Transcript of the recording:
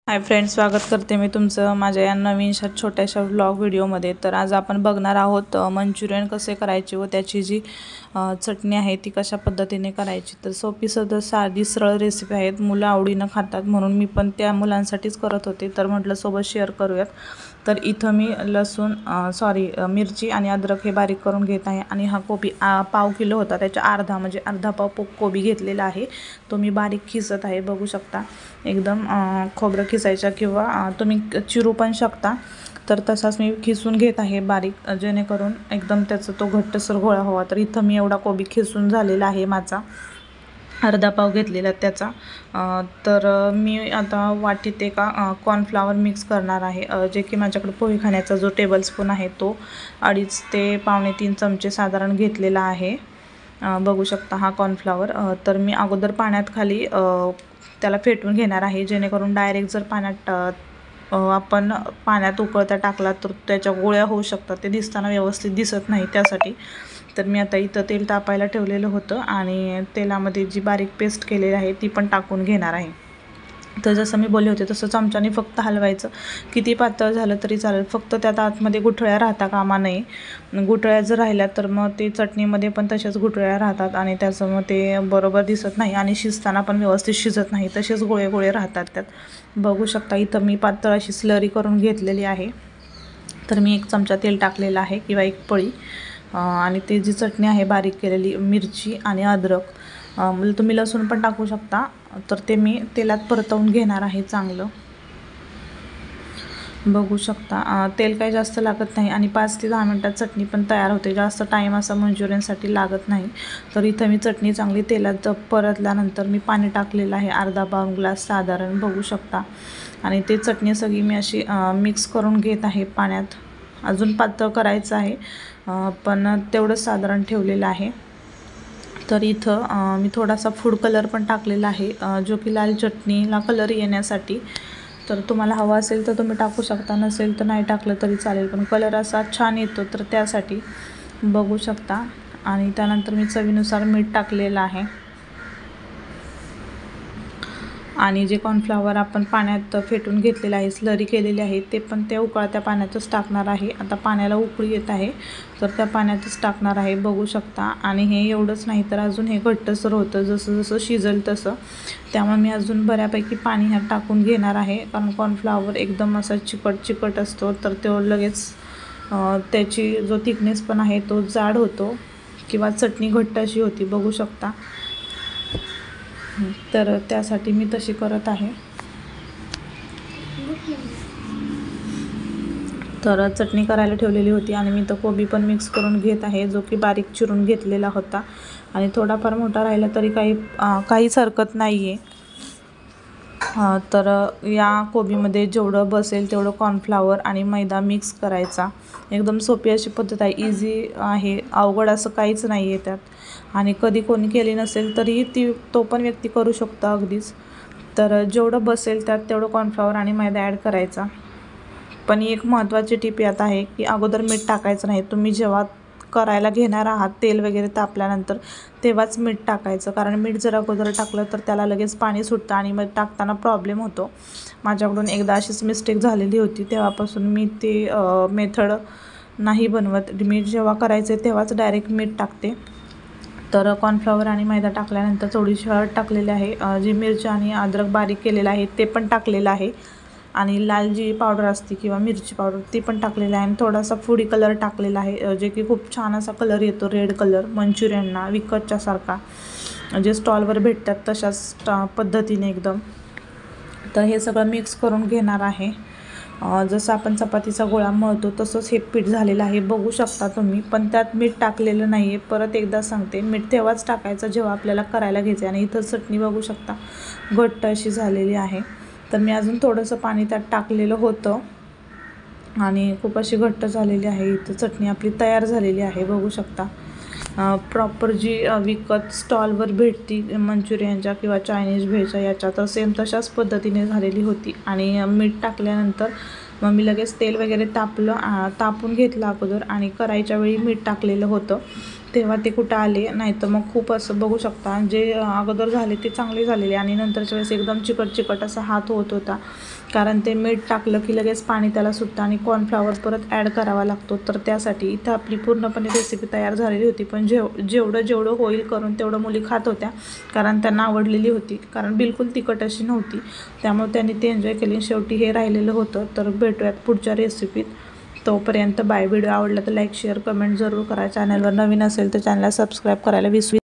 Hi friends, स्वागत करते मी तुमचं माझ्या या नवीन छोट्याशा व्लॉग व्हिडिओमध्ये। तर आज आपण बघणार आहोत मंचुरियन कसे करायचे व त्याची जी चटणी आहे ती कशा पद्धतीने करायची। तर सोपी साधी सरळ रेसिपी आहेत, मुलं आवडीनं खातात म्हणून मी पण त्या मुलांसाठीच करत होते, तर म्हटलं सोबत शेअर करूयात। तर इथं मी लसूण मिरची आणि अद्रक हे बारीक करून घेत आहे आणि हा कोबी पाव किलो होता, त्याच्या अर्धा म्हणजे अर्धा पाव कोबी घेतलेला आहे, तो मी बारीक खिसत आहे। बघू शकता एकदम खोबरं खिसायचा किंवा तुम्ही चिरू पण शकता, तर तसाच मी खिसून घेत आहे बारीक, जेणेकरून एकदम त्याचा तो घट्टसर गोळा व्हावा। तर इथं मी एवढा कोबी खिसून झालेला आहे माझा, अर्धा पाव घेतलेला त्याचा। तर मी आता वाटीत एका कॉर्नफ्लॉवर मिक्स करणार आहे, जे की माझ्याकडे पोहे खाण्याचा जो टेबलस्पून आहे तो 2.5 ते पावणे 3 चमचे साधारण घेतलेला आहे। बघू शकता हा कॉर्नफ्लॉवर। तर मी अगोदर पाण्यात खाली त्याला फेटून घेणार आहे, जेणेकरून डायरेक्ट जर आपण पाण्यात उकळता टाकला तर त्याच्या गोळ्या होऊ शकतात, ते दिसताना व्यवस्थित दिसत नाही त्यासाठी। तर मी आता इथं तेल तापायला ठेवलेलं होतं आणि तेलामध्ये जी बारीक पेस्ट केलेली आहे ती पण टाकून घेणार आहे। तर जसं मी बोलले होते तसं चमच्याने फक्त हलवायचं, किती पातळ झालं तरी चालेल, फक्त त्यात आतमध्ये गुठळ्या राहता कामा नये। गुठळ्या जर राहिल्या तर मग ते चटणीमध्ये पण तशाच गुठळ्या राहतात आणि त्याचं मग ते बरोबर दिसत नाही आणि शिजताना पण व्यवस्थित शिजत नाही, तसेच गोळे गोळे राहतात त्यात। बघू शकता इथं मी पातळ अशी स्लरी करून घेतलेली आहे। तर मी 1 चमचा तेल टाकलेलं आहे किंवा 1 पळी, आणि ते जी चटणी आहे बारीक केलेली मिरची आणि अद्रक, तुम्ही लसूण पण टाकू शकता, तर ते मी तेलात परतवून घेणार आहे चांगलं। बघू शकता तेल काही जास्त लागत नाही आणि 5 ते 10 मिनिटात चटणी पण तयार होते, जास्त टाईम असा मंचुरियनसाठी लागत नाही। तर इथं मी चटणी चांगली तेलात परतल्यानंतर मी पाणी टाकलेलं आहे, अर्धा पाऊण ग्लास साधारण, बघू शकता। आणि ते चटणी सगळी मी अशी मिक्स करून घेत आहे पाण्यात, अजून पातळ करायचं आहे, पण तेवढंच साधारण ठेवलेलं आहे। तर इथं मी थोडासा फूड कलर पण टाकलेला आहे, जो की लाल चटणीला कलर येण्यासाठी। तर तुम्हाला हवा असेल तर तुम्ही टाकू शकता, नसेल तर नाही टाकलं तरी चालेल, पण कलर असा छान येतो तर त्यासाठी। बघू शकता। आणि त्यानंतर मी चवीनुसार मीठ टाकलेलं आहे आणि जे कॉर्नफ्लॉवर आपण पाण्यात फेटून घेतलेलं आहे, स्लरी केलेली आहे, ते पण त्या उकळत्या पाण्यातच टाकणार आहे। आता पाण्याला उकळी येत आहे तर त्या पाण्यातच टाकणार आहे, बघू शकता। आणि हे एवढंच नाही तर अजून हे घट्टसर होतं जसं जसं शिजेल तसं, त्यामुळे मी अजून बऱ्यापैकी पाणी ह्यात टाकून घेणार आहे, कारण कॉर्नफ्लॉवर एकदम असा चिकट असतो, तर तो लगेच त्याची जो थिकनेस पण आहे तो जाड होतो किंवा चटणी घट्ट अशी होती, बघू शकता। तर त्यासाठी मी तशी करत आहे। तर चटणी करायला ठेवलेली होती आणि मी तर कोबी पण मिक्स करून घेत आहे, जो की बारीक चिरून घेतलेला होता, आणि थोडाफार मोठा राहिला तरी काहीच हरकत नाही आहे। तर या कोबीमध्ये जेवढं बसेल तेवढं कॉर्नफ्लॉवर आणि मैदा मिक्स करायचा, एकदम सोपी अशी पद्धत आहे, इझी आहे, अवघड असं काहीच नाही आहे त्यात। आणि कधी कोणी केली नसेल तरीही तो पण व्यक्ती करू शकतो अगदीच। तर जेवढं बसेल त्यात तेवढं कॉर्नफ्लॉवर आणि मैदा ॲड करायचा। पण एक महत्त्वाची टिप यात आहे की अगोदर मीठ टाकायचं नाही, तुम्ही जेव्हा करायला घेणार आहात तेल वगैरे तापल्यानंतर तेव्हाच मीठ टाकायचं, कारण मीठ जर अगोदर टाकलं तर त्याला लगेच पाणी सुटतं आणि मग टाकताना प्रॉब्लेम होतो। माझ्याकडून एकदा अशीच मिस्टेक झालेली होती, तेव्हापासून मी ते मेथड नाही बनवत, मी जेव्हा करायचे तेव्हाच डायरेक्ट मीठ टाकते। तर कॉर्नफ्लॉवर आणि मैदा टाकल्यानंतर थोडीशी हळद टाकलेली आहे, जी मिरची आणि अद्रक बारीक केलेलं आहे ते पण टाकलेलं आहे, आणि लाल जी पावडर असते किंवा मिरची पावडर ती पण टाकलेली आहे, आणि थोडासा फूड कलर टाकलेला आहे, जे की खूप छान असा कलर येतो, रेड कलर मंचुरियनना विकतच्या सारखा, जे स्टॉलवर भेटतात तशाच पद्धतीने एकदम। तर हे सगळं मिक्स करून घेणार आहे, जसं आपण चपातीचा गोळा मळतो तसंच हे पीठ झालेलं आहे, बघू शकता तुम्ही। पण त्यात मीठ टाकलेलं नाही आहे, परत एकदा सांगते, मीठ तेव्हाच टाकायचं जेव्हा आपल्याला करायला घ्यायचं। आणि इथं चटणी बघू शकता घट्ट अशी झालेली आहे, तर मी अजून थोडंसं पाणी त्यात टाकलेलं होतं आणि खूप अशी घट्ट झालेली आहे। इथं चटणी आपली तयार झालेली आहे, बघू शकता। प्रॉपर जी विकत स्टॉलवर भेटती मंचुरियनच्या किंवा चायनीज भेळच्या याच्या, तर सेम तशाच पद्धतीने झालेली होती। आणि मीठ टाकल्यानंतर मग मी लगेच तेल वगैरे तापून घेतलं अगोदर, आणि करायच्या वेळी मीठ टाकलेलं होतं, तेव्हा ते कुठं आले, नाही तर मग खूप असं बघू शकता, जे अगोदर झाले ते चांगले झालेले आणि नंतरच्या वेळेस एकदम चिकट असा हात होत होता, कारण ते मीठ टाकलं की लगेच पाणी त्याला सुटतं आणि कॉर्नफ्लॉवर परत ॲड करावा लागतो. तर त्यासाठी इथं आपली पूर्णपणे रेसिपी तयार झालेली होती. पण जेवढं होईल करून तेवढं मुली खात होत्या, कारण त्यांना आवडलेली होती. कारण बिलकुल तिखट अशी नव्हती, त्यामुळे त्यांनी ते एन्जॉय केली. शेवटी हे राहिलेलं होतं. तर भेटूयात पुढच्या रेसिपीत. तोपर्यंत बाय. व्हिडिओ आवडला तर लाईक शेअर कमेंट जरूर करा. चॅनलवर नवीन असेल तर चॅनलला सबस्क्राईब करायला विसरू